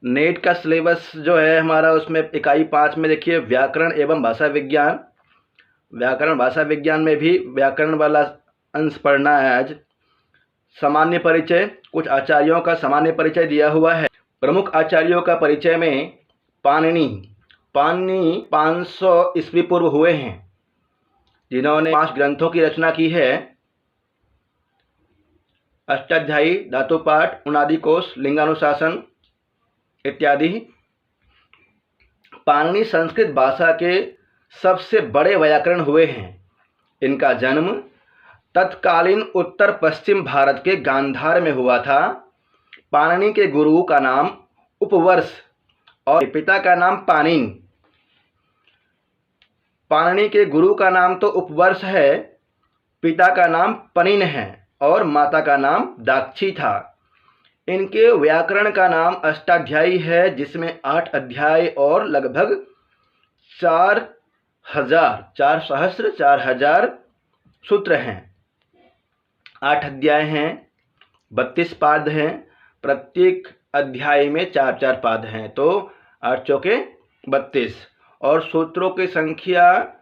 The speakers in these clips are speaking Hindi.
नेट का सिलेबस जो है हमारा, उसमें इकाई 5 में देखिए व्याकरण एवं भाषा विज्ञान। व्याकरण भाषा विज्ञान में भी व्याकरण वाला अंश पढ़ना है आज। सामान्य परिचय, कुछ आचार्यों का सामान्य परिचय दिया हुआ है। प्रमुख आचार्यों का परिचय में पाणिनि 500 ईस्वी पूर्व हुए हैं, जिन्होंने 5 ग्रंथों की रचना की है। अष्टाध्यायी, धातुपाठ, उनादि कोश, लिंगानुशासन इत्यादि। पाणिनि संस्कृत भाषा के सबसे बड़े व्याकरण हुए हैं। इनका जन्म तत्कालीन उत्तर पश्चिम भारत के गांधार में हुआ था। पाणिनि के गुरु का नाम उपवर्ष और पिता का नाम पाणिन। पाणिनि के गुरु का नाम तो उपवर्ष है, पिता का नाम पनिन है और माता का नाम दाक्षी था। इनके व्याकरण का नाम अष्टाध्यायी है, जिसमें 8 अध्याय और लगभग 4,000 सूत्र हैं। 8 अध्याय हैं, 32 पाद हैं, प्रत्येक अध्याय में 4-4 पाद हैं, तो 8 चौके 32 और सूत्रों की संख्या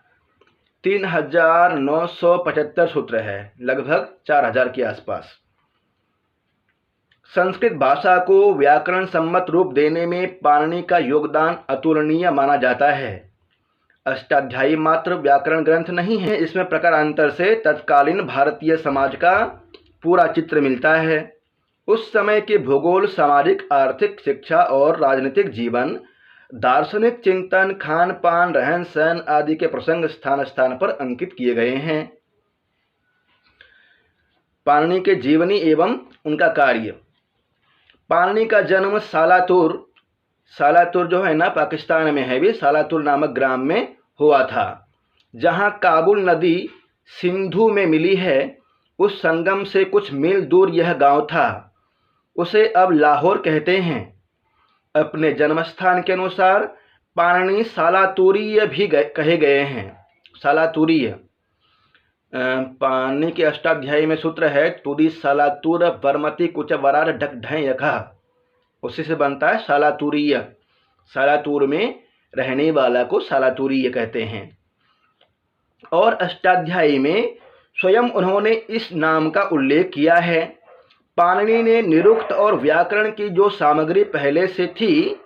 3,975 सूत्र है, लगभग 4,000 के आसपास। संस्कृत भाषा को व्याकरण सम्मत रूप देने में पाणिनि का योगदान अतुलनीय माना जाता है। अष्टाध्यायी मात्र व्याकरण ग्रंथ नहीं है, इसमें प्रकारांतर से तत्कालीन भारतीय समाज का पूरा चित्र मिलता है। उस समय के भूगोल, सामाजिक, आर्थिक, शिक्षा और राजनीतिक जीवन, दार्शनिक चिंतन, खान पान, रहन सहन आदि के प्रसंग स्थान स्थान पर अंकित किए गए हैं। पाणिनि के जीवनी एवं उनका कार्य। पाणिनि का जन्म सालातुर जो है ना, पाकिस्तान में है भी, सालातुर नामक ग्राम में हुआ था, जहाँ काबुल नदी सिंधु में मिली है। उस संगम से कुछ मील दूर यह गांव था। उसे अब लाहौर कहते हैं। अपने जन्मस्थान के अनुसार पाणिनि सालातुरीय भी कहे गए हैं। सालातुरीय पाणिनि के अष्टाध्यायी में सूत्र है तुदी सालातुर वर्मति कुच वरार ढक ढय यखा, उसी से बनता है सालातुरीय। सालातुर में रहने वाला को सालातुरीय कहते हैं। और अष्टाध्यायी में स्वयं उन्होंने इस नाम का उल्लेख किया है। पाणिनि ने निरुक्त और व्याकरण की जो सामग्री पहले से थी,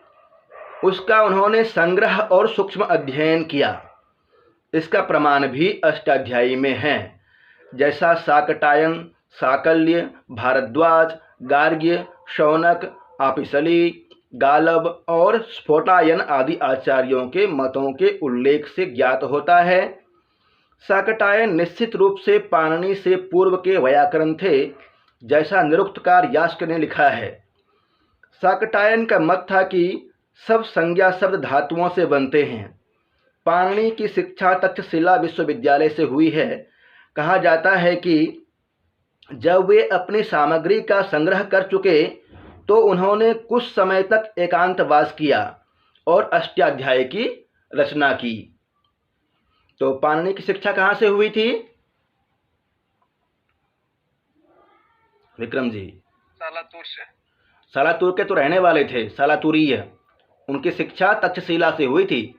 उसका उन्होंने संग्रह और सूक्ष्म अध्ययन किया। इसका प्रमाण भी अष्टाध्यायी में है, जैसा शाकटायन, साकल्य, भारद्वाज, गार्ग्य, शौनक, आपिसली, गालब और स्फोटायन आदि आचार्यों के मतों के उल्लेख से ज्ञात होता है। शाकटायन निश्चित रूप से पाणिनि से पूर्व के व्याकरण थे, जैसा निरुक्तकार यास्क ने लिखा है। शाकटायन का मत था कि सब संज्ञा शब्द धातुओं से बनते हैं। पाणिनि की शिक्षा तक्षशिला विश्वविद्यालय से हुई है। कहा जाता है कि जब वे अपनी सामग्री का संग्रह कर चुके तो उन्होंने कुछ समय तक एकांतवास किया और अष्टाध्यायी की रचना की। तो पाणिनि की शिक्षा कहाँ से हुई थी विक्रम जी? सालातुर से। सालातुर के तो रहने वाले थे, सालातुरीय। उनकी शिक्षा तक्षशिला से हुई थी।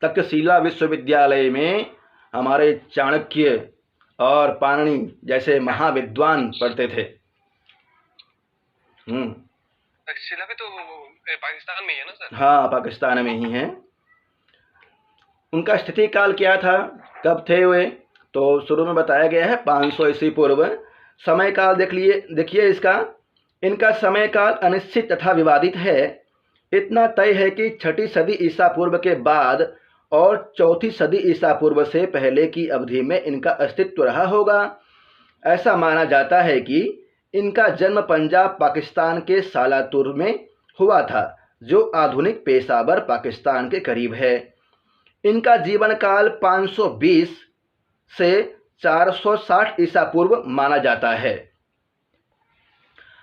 तक्षशिला विश्वविद्यालय में हमारे चाणक्य और पाणिनि जैसे महाविद्वान पढ़ते थे। तक्षशिला भी तो पाकिस्तान में ही है ना सर? हाँ, पाकिस्तान में ही है। उनका स्थिति काल क्या था, कब थे वे, तो शुरू में बताया गया है 500 ईस्वी पूर्व। समय काल देखिए इसका। इनका समय काल अनिश्चित तथा विवादित है। इतना तय है कि 6ठी सदी ईसा पूर्व के बाद और 4थी सदी ईसा पूर्व से पहले की अवधि में इनका अस्तित्व रहा होगा। ऐसा माना जाता है कि इनका जन्म पंजाब पाकिस्तान के सालातुर में हुआ था, जो आधुनिक पेशावर पाकिस्तान के करीब है। इनका जीवन काल 520 से 460 ईसा पूर्व माना जाता है।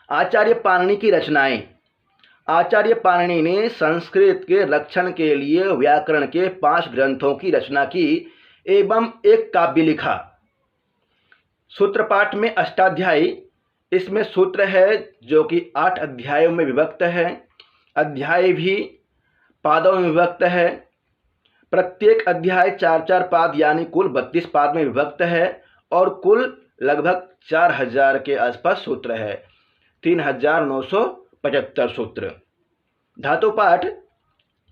आचार्य पाणिनि की रचनाएं। आचार्य पाणिनि ने संस्कृत के रक्षण के लिए व्याकरण के 5 ग्रंथों की रचना की एवं एक काव्य लिखा। सूत्रपाठ में अष्टाध्यायी, इसमें सूत्र है जो कि 8 अध्यायों में विभक्त है। अध्याय भी पादों में विभक्त है। प्रत्येक अध्याय 4-4 पाद यानी कुल 32 पाद में विभक्त है और कुल लगभग 4000 के आसपास सूत्र है, 3975 सूत्र। धातु पाठ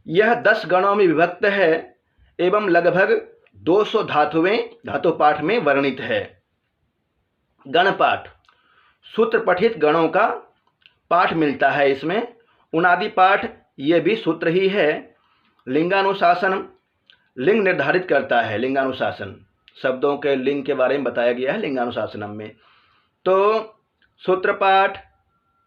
यह 10 गणों में विभक्त है एवं लगभग 200 धातुएं धातु पाठ में वर्णित है। गण पाठ सूत्र पठित गणों का पाठ मिलता है इसमें। उनादि पाठ ये भी सूत्र ही है। लिंगानुशासन लिंग निर्धारित करता है। लिंगानुशासन शब्दों के लिंग के बारे में बताया गया है लिंगानुशासनम में। तो सूत्र पाठ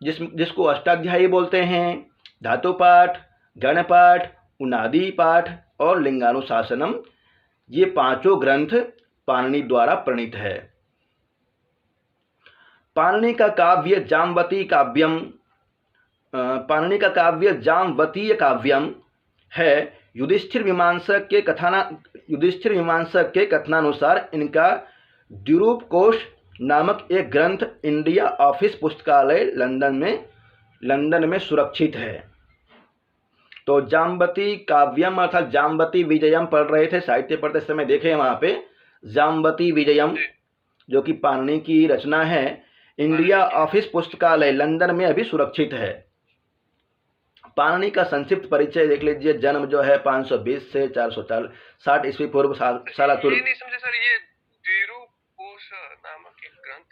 जिसको अष्टाध्यायी बोलते हैं, धातु पाठ, गण पाठ, उनादि पाठ और लिंगानुशासनम, ये पांचों ग्रंथ पाणिनि द्वारा प्रणीत है। पाणिनि का काव्य जाम्बवती काव्यम, पाणिनि का काव्य जाम्बवतीय काव्यम है। युधिष्ठिर मीमांसक के कथनानुसार इनका द्विरूप कोश नामक एक ग्रंथ इंडिया ऑफिस पुस्तकालय लंदन में सुरक्षित है। तो जाम्बवती काव्यम अर्थात जाम्बवती विजयम पढ़ रहे थे, साहित्य पढ़ते समय देखे वहाँ पे जाम्बवती विजयम जो कि पाणिनि की रचना है, इंडिया ऑफिस पुस्तकालय लंदन में अभी सुरक्षित है। पाणिनि का संक्षिप्त परिचय देख लीजिए। जन्म जो है 520 से 460 ईस्वी पूर्व सालातुर। ये नहीं समझे सर, ये द्विरूप कोश नामक एक ग्रंथ।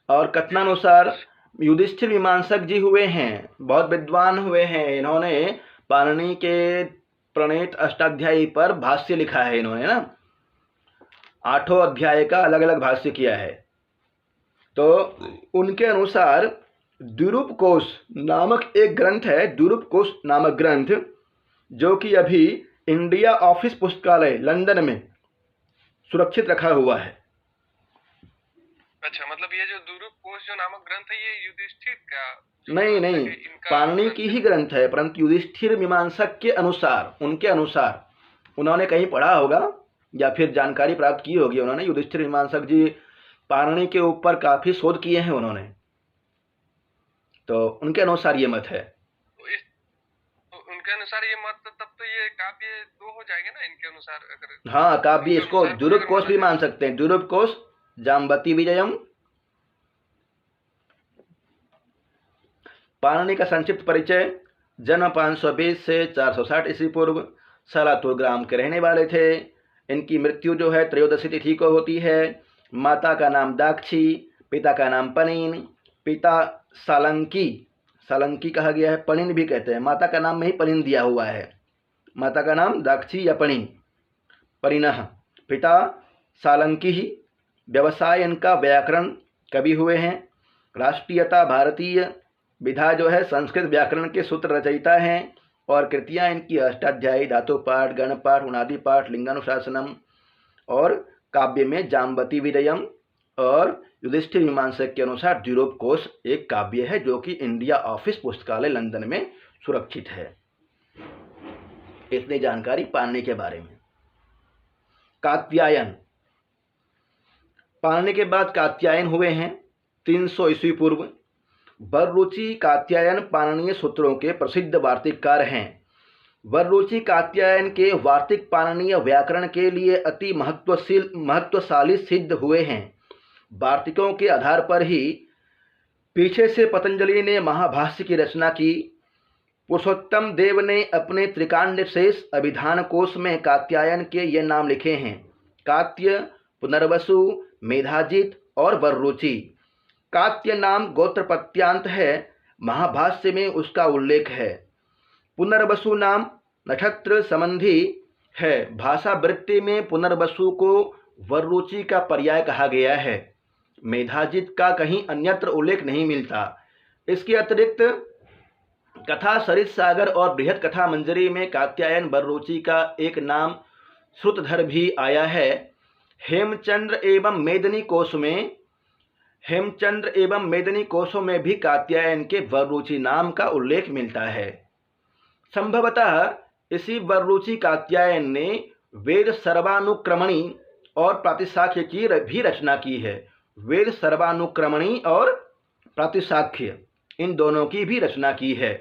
और कथनानुसार युधिष्ठिर मीमांसक जी हुए हैं, बहुत विद्वान हुए हैं। इन्होंने पाणिनि के प्रणीत अष्टाध्यायी पर भाष्य लिखा है इन्होंने ना, 8 अध्याय का अलग अलग भाष्य किया है। तो उनके अनुसार द्विरूप कोश नामक एक ग्रंथ है, द्विरूप कोश नामक ग्रंथ, जो कि अभी इंडिया ऑफिस पुस्तकालय लंदन में सुरक्षित रखा हुआ है। अच्छा, मतलब ये जो द्विरूप कोश जो नामक ग्रंथ है ये युधिष्ठिर का नहीं, पाणिनि की ही ग्रंथ है, परंतु युधिष्ठिर मीमांसक के अनुसार, उनके अनुसार उन्होंने कहीं पढ़ा होगा या फिर जानकारी प्राप्त की होगी उन्होंने। युधिष्ठिर मीमांसक जी पाणिनि के ऊपर काफी शोध किए हैं उन्होंने, तो उनके अनुसार ये मत है। उनके अनुसार ये मत, तब तो ये काव्य 2 हो जाएंगे ना इनके अनुसार। अगर हाँ, काव्य इसको द्विरूप कोश भी मान सकते हैं। द्विरूप कोश जाम्बवती विजयम। पाणिनि का संक्षिप्त परिचय। जन्म 520 से 460 ईस्वी पूर्व सालातुर ग्राम के रहने वाले थे। इनकी मृत्यु जो है त्रयोदशी तिथि को होती है। माता का नाम दाक्षी, पिता का नाम पनीन, पिता सालंकी कहा गया है, पणिन भी कहते हैं। माता का नाम में ही पणिन दिया हुआ है, माता का नाम दाक्षी या पणिनः। पिता सालंकी ही। व्यवसाय इनका व्याकरण कवि हुए हैं। राष्ट्रीयता भारतीय। विधा जो है संस्कृत व्याकरण के सूत्र रचयिता हैं। और कृतियाँ इनकी अष्टाध्यायी, धातु पाठ, गण पाठ, उनादि पाठ, लिंगानुशासनम और काव्य में जाम्बवती विजयम और युधिष्ठिर मीमांसक के अनुसार द्विरूप कोश एक काव्य है जो कि इंडिया ऑफिस पुस्तकालय लंदन में सुरक्षित है। इतनी जानकारी पाणिनि के बारे में। कात्यायन। पाणिनि के बाद कात्यायन हुए हैं 300 ईस्वी पूर्व। वररुचि कात्यायन पाणिनीय सूत्रों के प्रसिद्ध वार्तिककार हैं। वररुचि कात्यायन के वार्तिक पाणिनीय व्याकरण के लिए अति महत्वशाली सिद्ध हुए हैं। वार्तिकों के आधार पर ही पीछे से पतंजलि ने महाभाष्य की रचना की। पुरुषोत्तम देव ने अपने त्रिकांड शेष अभिधान कोश में कात्यायन के ये नाम लिखे हैं: कात्य, पुनर्वसु, मेधाजित और वररुचि। कात्य नाम गोत्रपत्यांत है, महाभाष्य में उसका उल्लेख है। पुनर्वसु नाम नक्षत्र संबंधी है, भाषा वृत्ति में पुनर्वसु को वररुचि का पर्याय कहा गया है। मेधाजित का कहीं अन्यत्र उल्लेख नहीं मिलता। इसके अतिरिक्त कथा सरित सागर और बृहद कथा मंजरी में कात्यायन वररुचि का एक नाम श्रुतधर भी आया है। हेमचंद्र एवं मेदिनी कोशों में भी कात्यायन के वररुचि नाम का उल्लेख मिलता है। संभवतः इसी वररुचि कात्यायन ने वेद सर्वानुक्रमणी और प्रातिशाख्य की भी रचना की है। वेद सर्वानुक्रमणी और प्रातिशाख्य इन दोनों की भी रचना की है।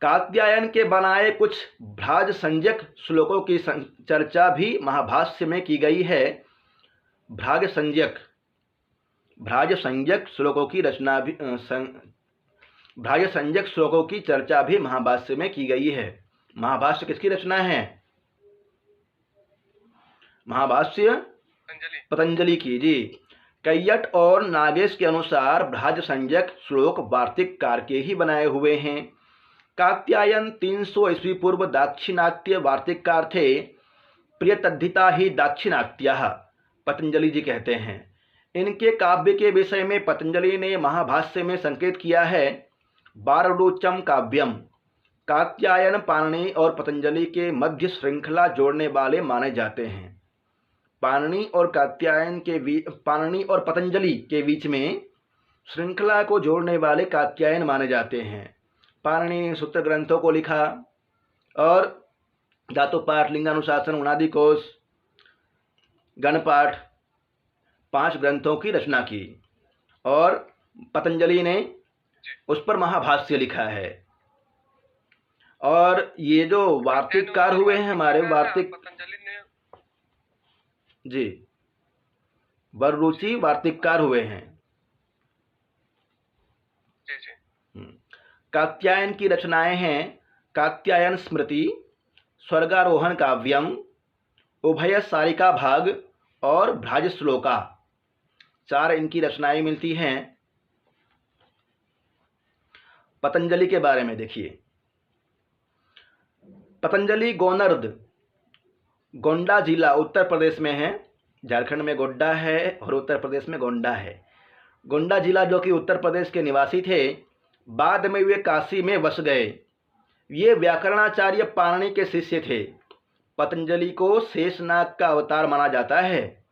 कात्यायन के बनाए कुछ भ्राज संज्ञक श्लोकों की चर्चा भी महाभाष्य में की गई है। भ्राज संज्ञक श्लोकों की रचना भी भ्राज संज्ञक श्लोकों की चर्चा भी महाभाष्य में की गई है। महाभाष्य किसकी रचना है? महाभाष्य पतंजलि की जी। कैयट और नागेश के अनुसार भ्राज संज्ञक श्लोक वार्तिककार के ही बनाए हुए हैं। कात्यायन 300 ईस्वी पूर्व दाक्षिणात्य वार्तिककार थे। प्रियतद्धिता ही दाक्षिणात्याः पतंजलि जी कहते हैं। इनके काव्य के विषय में पतंजलि ने महाभाष्य में संकेत किया है। बाररुचम काव्यम। कात्यायन पाणिनि और पतंजलि के मध्य श्रृंखला जोड़ने वाले माने जाते हैं। पाणिनि और पतंजलि के बीच में श्रृंखला को जोड़ने वाले कात्यायन माने जाते हैं। पाणिनि ने सूत्र ग्रंथों को लिखा और धातुपाठ, लिंगानुशासन, उणादि कोश, गणपाठ 5 ग्रंथों की रचना की और पतंजलि ने उस पर महाभाष्य लिखा है। और ये जो वार्तिककार हुए हैं हमारे जी, बररुचि वार्तिककार हुए हैं। कात्यायन की रचनाएं हैं कात्यायन स्मृति, स्वर्गारोहण काव्यम, उभय सारिका भाग और भ्राज श्लोका। 4 इनकी रचनाएं मिलती हैं। पतंजलि के बारे में देखिए। पतंजलि गोनर्द, गोंडा जिला उत्तर प्रदेश में है। झारखंड में गोड्डा है और उत्तर प्रदेश में गोंडा है। गोंडा जिला जो कि उत्तर प्रदेश के निवासी थे, बाद में वे काशी में बस गए। ये व्याकरणाचार्य पाणिनि के शिष्य थे। पतंजलि को शेषनाग का अवतार माना जाता है।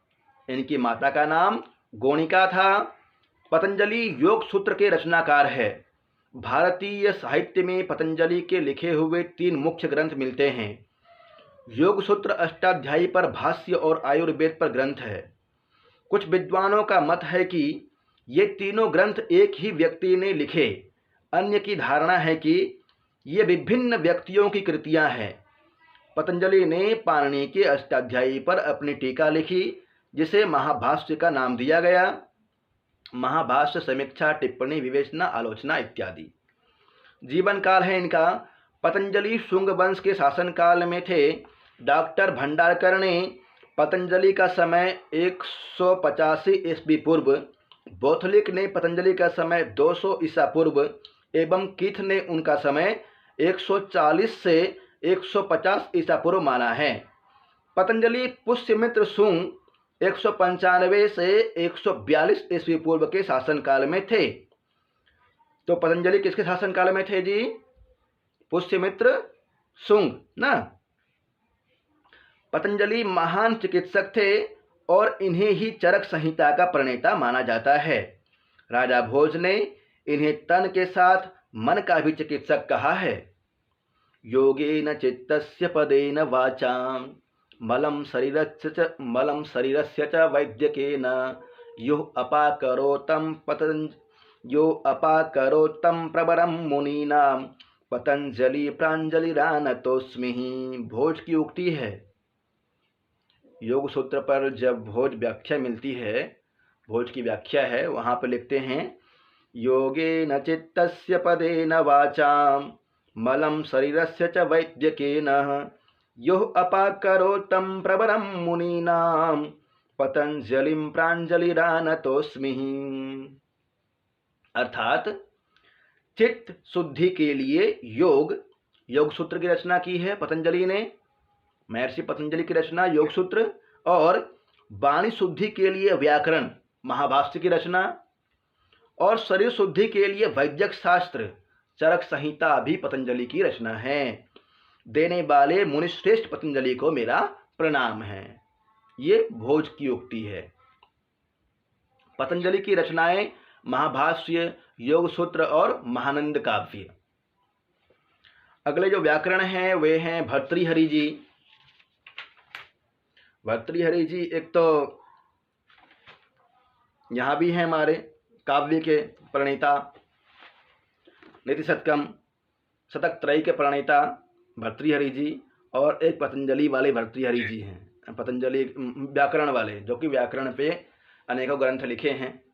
इनकी माता का नाम गोणिका था। पतंजलि योग सूत्र के रचनाकार है। भारतीय साहित्य में पतंजलि के लिखे हुए 3 मुख्य ग्रंथ मिलते हैं। योग सूत्र अष्टाध्यायी पर भाष्य और आयुर्वेद पर ग्रंथ है। कुछ विद्वानों का मत है कि ये तीनों ग्रंथ एक ही व्यक्ति ने लिखे। अन्य की धारणा है कि ये विभिन्न व्यक्तियों की कृतियां हैं। पतंजलि ने पाणिनि के अष्टाध्यायी पर अपनी टीका लिखी, जिसे महाभाष्य का नाम दिया गया। महाभाष्य समीक्षा, टिप्पणी, विवेचना, आलोचना इत्यादि। जीवन काल है इनका। पतंजलि शुंग वंश के शासनकाल में थे। डॉक्टर भंडारकर ने पतंजलि का समय 185 ईस्वी पूर्व, बोथलिक ने पतंजलि का समय 200 ईसा पूर्व एवं कीथ ने उनका समय 140 से 150 ईसा पूर्व माना है। पतंजलि पुष्यमित्र शुंग 195 से 142 ईस्वी पूर्व के शासनकाल में थे। तो पतंजलि किसके शासनकाल में थे जी? पुष्यमित्र शुंग ना। पतंजलि महान चिकित्सक थे और इन्हें ही चरक संहिता का प्रणेता माना जाता है। राजा भोज ने इन्हें तन के साथ मन का भी चिकित्सक कहा है। योगेन चित्तस्य पदेन वाचाम मलं शरीरस्य च वैद्यकेन यो अपाकरोतं प्रवरं मुनीनां पतंजलि प्रांजलिरानतोस्मि। भोज की उक्ति है। योग सूत्र पर जब भोज व्याख्या मिलती है, भोज की व्याख्या है, वहाँ पर लिखते हैं योगेन चित्तस्य पदेन वाचाम मलं शरीरस्य च वैद्यकेन यो अपाकरोतं प्रवरं मुनीनां पतंजलिं प्रांजलिरानतोस्मि। अर्थात चित्त शुद्धि के लिए योग सूत्र की रचना की है पतंजलि ने। महर्षि पतंजलि की रचना योग सूत्र, और वाणी शुद्धि के लिए व्याकरण महाभाष्य की रचना, और शरीर शुद्धि के लिए वैद्यक शास्त्र चरक संहिता भी पतंजलि की रचना है। देने वाले मुनिश्रेष्ठ पतंजलि को मेरा प्रणाम है। ये भोज की उक्ति है। पतंजलि की रचनाएं महाभाष्य, योग सूत्र और महानंद काव्य। अगले जो व्याकरण हैं वे हैं भर्तृहरि जी। भर्तृहरि जी एक तो यहाँ भी हैं हमारे काव्य के प्रणेता। नीति शतकम, शतक त्रयी के प्रणेता भर्तृहरि जी और एक पतंजलि वाले भर्तृहरि जी जी हैं। पतंजलि व्याकरण वाले, जो कि व्याकरण पे अनेकों ग्रंथ लिखे हैं।